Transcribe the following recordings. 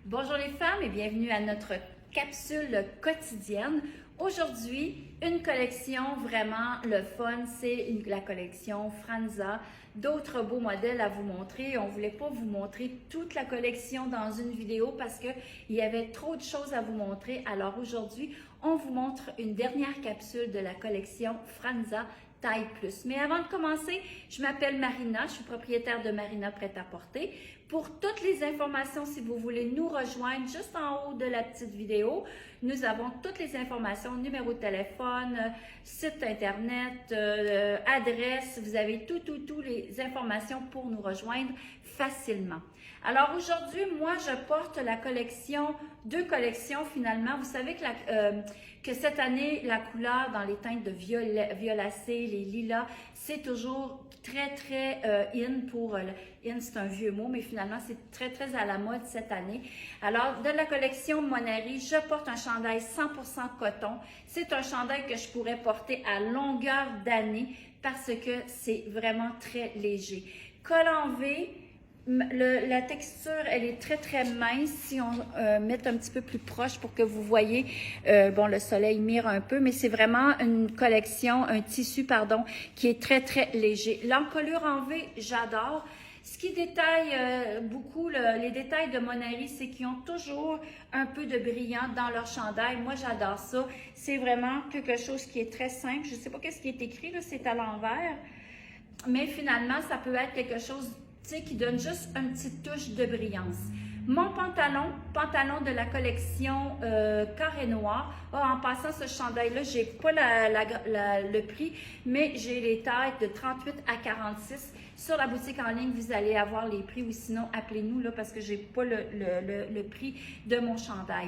Bonjour les femmes et bienvenue à notre capsule quotidienne. Aujourd'hui, une collection vraiment le fun, c'est la collection Franza. D'autres beaux modèles à vous montrer. On ne voulait pas vous montrer toute la collection dans une vidéo parce qu'il y avait trop de choses à vous montrer. Alors aujourd'hui, on vous montre une dernière capsule de la collection Franza Taille Plus. Mais avant de commencer, je m'appelle Marina, je suis propriétaire de Marina Prêt-à-Porter. Pour toutes les informations, si vous voulez nous rejoindre, juste en haut de la petite vidéo, nous avons toutes les informations, numéro de téléphone, site internet, adresse, vous avez toutes les informations pour nous rejoindre facilement. Alors aujourd'hui, moi, je porte la collection, deux collections finalement. Vous savez que cette année, la couleur dans les teintes de violacé, les lilas, c'est toujours très in pour, in c'est un vieux mot, mais finalement c'est très à la mode cette année. Alors de la collection Monari, je porte un chandail 100% coton. C'est un chandail que je pourrais porter à longueur d'année parce que c'est vraiment très léger. Col en V. La texture, elle est très mince. Si on met un petit peu plus proche pour que vous voyez, bon, le soleil mire un peu, mais c'est vraiment une collection, un tissu, pardon, qui est très léger. L'encolure en V, j'adore. Ce qui détaille beaucoup les détails de Monari, c'est qu'ils ont toujours un peu de brillant dans leur chandail. Moi, j'adore ça. C'est vraiment quelque chose qui est très simple. Je ne sais pas qu'est-ce qui est écrit, là, c'est à l'envers. Mais finalement, ça peut être quelque chose qui donne juste une petite touche de brillance. Mon pantalon de la collection Carré Noir. En passant ce chandail-là, je n'ai pas le prix, mais j'ai les tailles de 38 à 46. Sur la boutique en ligne, vous allez avoir les prix ou sinon, appelez-nous là parce que je n'ai pas le prix de mon chandail.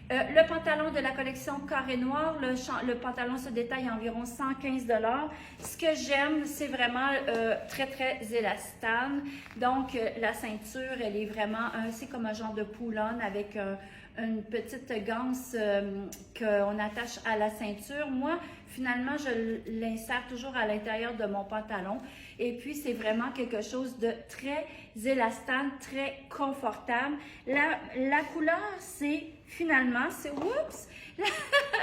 Le pantalon de la collection Carré Noir, le pantalon se détaille à environ 115 $. Ce que j'aime, c'est vraiment très élastane. Donc, la ceinture, elle est vraiment, c'est comme un genre de pull-on avec une petite ganse qu'on attache à la ceinture. Moi, finalement, je l'insère toujours à l'intérieur de mon pantalon. Et puis, c'est vraiment quelque chose de très élastane, très confortable. La couleur,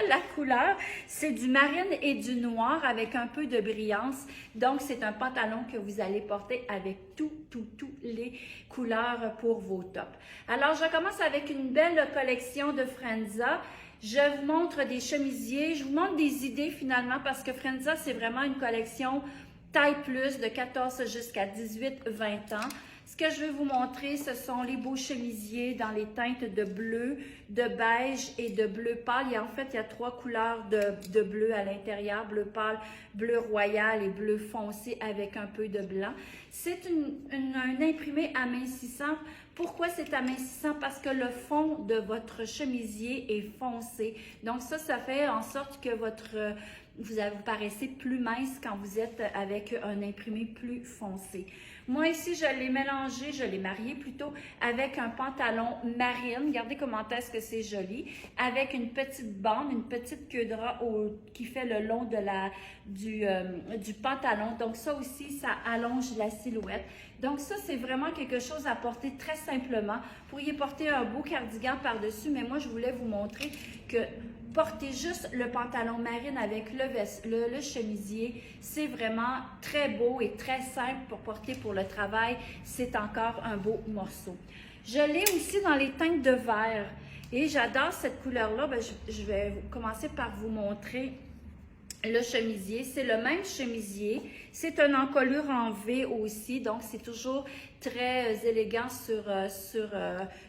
la couleur, c'est du marine et du noir avec un peu de brillance. Donc, c'est un pantalon que vous allez porter avec toutes les couleurs pour vos tops. Alors, je commence avec une belle collection de Franza. Je vous montre des chemisiers, je vous montre des idées finalement parce que Franza, c'est vraiment une collection taille plus de 14 jusqu'à 18-20 ans. Ce que je vais vous montrer, ce sont les beaux chemisiers dans les teintes de bleu, de beige et de bleu pâle. En fait, il y a trois couleurs de bleu à l'intérieur, bleu pâle, bleu royal et bleu foncé avec un peu de blanc. C'est un imprimé amincissant. Pourquoi c'est amincissant? Parce que le fond de votre chemisier est foncé. Donc ça fait en sorte que vous paraissez plus mince quand vous êtes avec un imprimé plus foncé. Moi ici, je l'ai mélangé, je l'ai marié plutôt avec un pantalon marine. Regardez comment est-ce que c'est joli. Avec une petite bande, une petite queue de rat qui fait le long du pantalon. Donc ça aussi, ça allonge la silhouette. Donc ça, c'est vraiment quelque chose à porter très simplement. Vous pourriez porter un beau cardigan par-dessus, mais moi, je voulais vous montrer que porter juste le pantalon marine avec le chemisier, c'est vraiment très beau et très simple pour porter pour le travail. C'est encore un beau morceau. Je l'ai aussi dans les teintes de vert et j'adore cette couleur-là. Je vais commencer par vous montrer le chemisier. C'est le même chemisier. C'est une encolure en V aussi, donc c'est toujours très élégant sur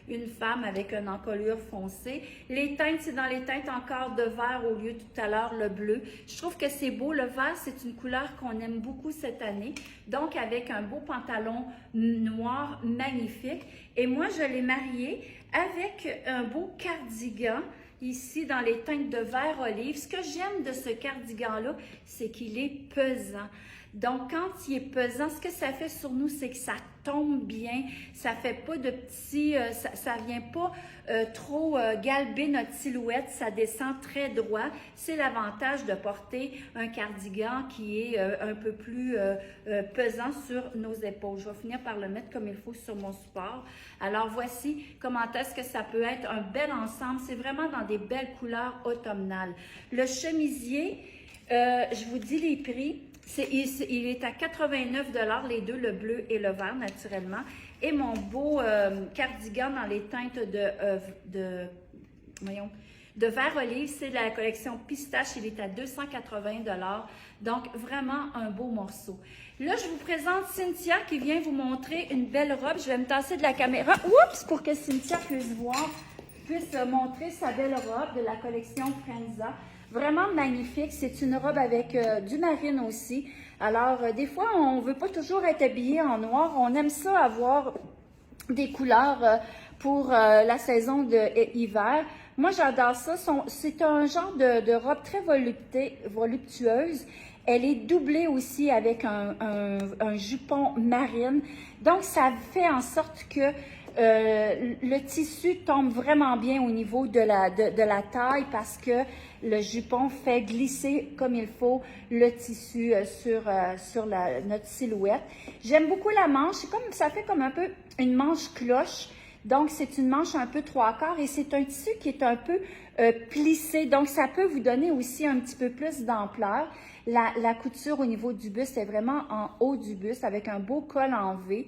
une femme avec une encolure foncée. Les teintes, c'est dans les teintes encore de vert au lieu tout à l'heure le bleu. Je trouve que c'est beau. Le vert, c'est une couleur qu'on aime beaucoup cette année. Donc, avec un beau pantalon noir magnifique. Et moi, je l'ai marié avec un beau cardigan ici dans les teintes de vert olive. Ce que j'aime de ce cardigan-là, c'est qu'il est pesant. Donc, quand il est pesant, ce que ça fait sur nous, c'est que ça tombe bien, ça fait pas de petits, ça vient pas trop galber notre silhouette, ça descend très droit. C'est l'avantage de porter un cardigan qui est un peu plus pesant sur nos épaules. Je vais finir par le mettre comme il faut sur mon support. Alors, voici comment est-ce que ça peut être un bel ensemble. C'est vraiment dans des belles couleurs automnales. Le chemisier, je vous dis les prix. Il est à 89 $, les deux, le bleu et le vert, naturellement. Et mon beau cardigan dans les teintes de vert olive, c'est la collection pistache. Il est à 280 $. Donc, vraiment un beau morceau. Là, je vous présente Cynthia qui vient vous montrer une belle robe. Je vais me tasser de la caméra. Oups! Pour que Cynthia puisse montrer sa belle robe de la collection Franza. Vraiment magnifique. C'est une robe avec du marine aussi. Alors, des fois, on ne veut pas toujours être habillé en noir. On aime ça avoir des couleurs pour la saison de hiver. Moi, j'adore ça. C'est un genre de robe très voluptueuse. Elle est doublée aussi avec un jupon marine. Donc, ça fait en sorte que le tissu tombe vraiment bien au niveau de la taille parce que le jupon fait glisser comme il faut le tissu sur notre silhouette. J'aime beaucoup la manche. Ça fait comme un peu une manche cloche. Donc, c'est une manche un peu 3/4 et c'est un tissu qui est un peu plissé. Donc, ça peut vous donner aussi un petit peu plus d'ampleur. La couture au niveau du buste est vraiment en haut du buste avec un beau col en V.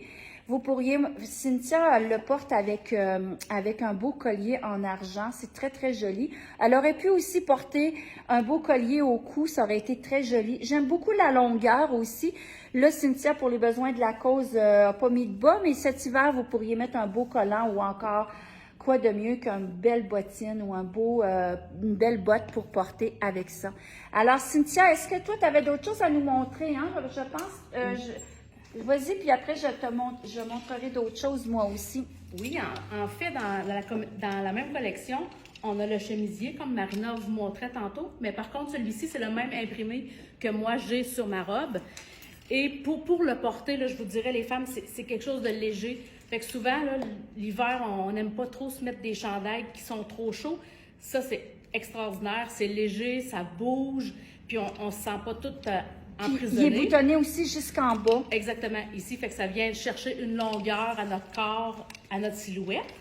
Vous pourriez, Cynthia le porte avec un beau collier en argent. C'est très, très joli. Elle aurait pu aussi porter un beau collier au cou. Ça aurait été très joli. J'aime beaucoup la longueur aussi. Là, Cynthia, pour les besoins de la cause, n'a pas mis de bas, mais cet hiver, vous pourriez mettre un beau collant ou encore quoi de mieux qu'une belle bottine ou une belle botte pour porter avec ça. Alors, Cynthia, est-ce que toi, tu avais d'autres choses à nous montrer, hein? Je pense... Vas-y, puis après, je montrerai d'autres choses, moi aussi. Oui, en fait, dans la même collection, on a le chemisier, comme Marina vous montrait tantôt, mais par contre, celui-ci, c'est le même imprimé que moi, j'ai sur ma robe. Et pour le porter, là, je vous dirais, les femmes, c'est quelque chose de léger. Fait que souvent, l'hiver, on n'aime pas trop se mettre des chandails qui sont trop chauds. Ça, c'est extraordinaire, c'est léger, ça bouge, puis on ne se sent pas tout... Il est boutonné aussi jusqu'en bas. Exactement, ici, fait que ça vient chercher une longueur à notre corps, à notre silhouette.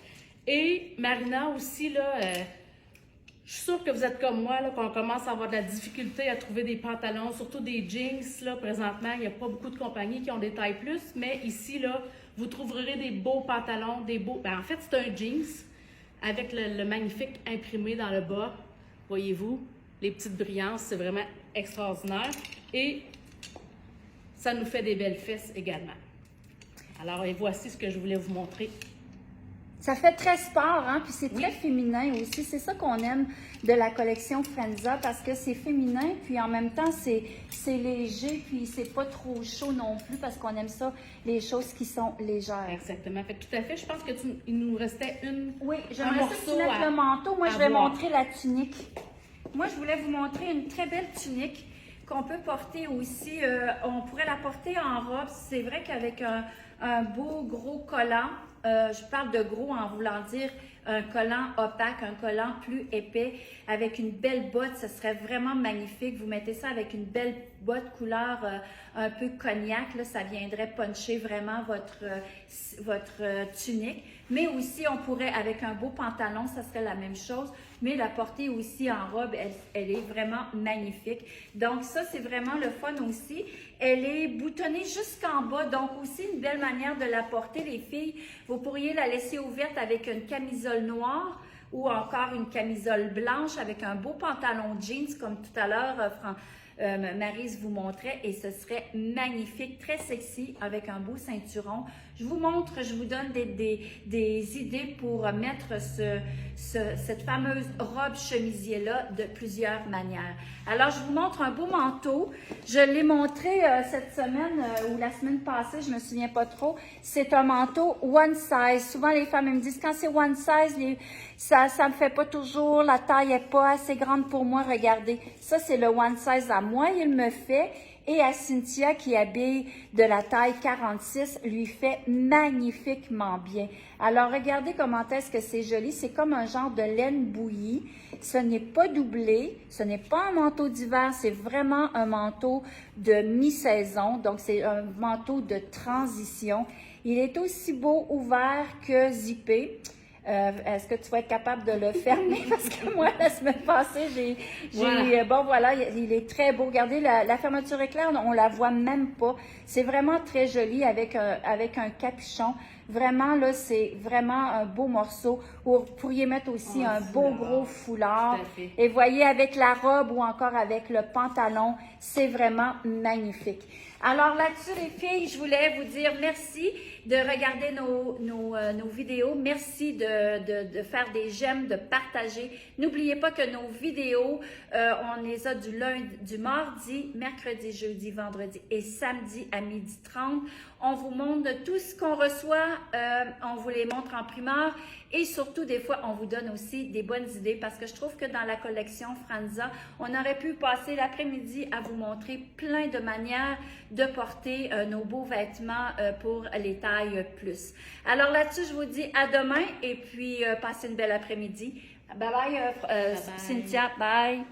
Et Marina aussi, là, je suis sûre que vous êtes comme moi, là, qu'on commence à avoir de la difficulté à trouver des pantalons, surtout des jeans, là, présentement, il n'y a pas beaucoup de compagnies qui ont des tailles plus, mais ici, là, vous trouverez des beaux pantalons, en fait, c'est un jeans avec le magnifique imprimé dans le bas, voyez-vous, les petites brillances, c'est vraiment extraordinaire. Et ça nous fait des belles fesses également. Alors, et voici ce que je voulais vous montrer. Ça fait très sport, hein? Puis c'est très féminin aussi. C'est ça qu'on aime de la collection Franza parce que c'est féminin, puis en même temps, c'est léger, puis c'est pas trop chaud non plus parce qu'on aime ça, les choses qui sont légères. Exactement. Fait que tout à fait, je pense qu'il nous restait Oui, j'aimerais ça mettre le manteau. Moi, je vais montrer la tunique. Moi, je voulais vous montrer une très belle tunique qu'on peut porter aussi. On pourrait la porter en robe. C'est vrai qu'avec un beau gros collant, je parle de gros en voulant dire un collant opaque, un collant plus épais, avec une belle botte, ce serait vraiment magnifique. Vous mettez ça avec une belle botte couleur un peu cognac, là, ça viendrait puncher vraiment votre tunique. Mais aussi, on pourrait, avec un beau pantalon, ça serait la même chose, mais la porter aussi en robe, elle est vraiment magnifique. Donc ça, c'est vraiment le fun aussi. Elle est boutonnée jusqu'en bas, donc aussi une belle manière de la porter, les filles. Vous pourriez la laisser ouverte avec une camisole noire ou encore une camisole blanche avec un beau pantalon jeans, comme tout à l'heure, Maryse vous montrait, et ce serait magnifique, très sexy, avec un beau ceinturon. Je vous montre, je vous donne des idées pour mettre cette fameuse robe chemisier-là de plusieurs manières. Alors, je vous montre un beau manteau. Je l'ai montré cette semaine ou la semaine passée, je ne me souviens pas trop. C'est un manteau one size. Souvent, les femmes me disent, quand c'est one size, ça ne me fait pas toujours, la taille n'est pas assez grande pour moi. Regardez, ça, c'est le one size à moi, il me fait. et à Cynthia qui habille de la taille 46 lui fait magnifiquement bien. Alors regardez comment est-ce que c'est joli, c'est comme un genre de laine bouillie. Ce n'est pas doublé, ce n'est pas un manteau d'hiver, c'est vraiment un manteau de mi-saison, donc c'est un manteau de transition. Il est aussi beau ouvert que zippé. Est-ce que tu vas être capable de le fermer? Parce que moi, la semaine passée, bon voilà, il est très beau. Regardez, la fermeture éclair, on la voit même pas. C'est vraiment très joli avec un capuchon. Vraiment, là, c'est vraiment un beau morceau. Vous pourriez mettre aussi un beau gros foulard. Et voyez, avec la robe ou encore avec le pantalon, c'est vraiment magnifique. Alors là-dessus, les filles, je voulais vous dire merci de regarder nos vidéos. Merci de faire des j'aime, de partager. N'oubliez pas que nos vidéos, on les a du mardi, mercredi, jeudi, vendredi et samedi à 12h30. On vous montre tout ce qu'on reçoit, on vous les montre en primeur et surtout, des fois, on vous donne aussi des bonnes idées parce que je trouve que dans la collection Franza, on aurait pu passer l'après-midi à vous montrer plein de manières de porter nos beaux vêtements pour les tailles plus. Alors là-dessus, je vous dis à demain et puis passez une belle après-midi. Bye bye, Cynthia. Bye.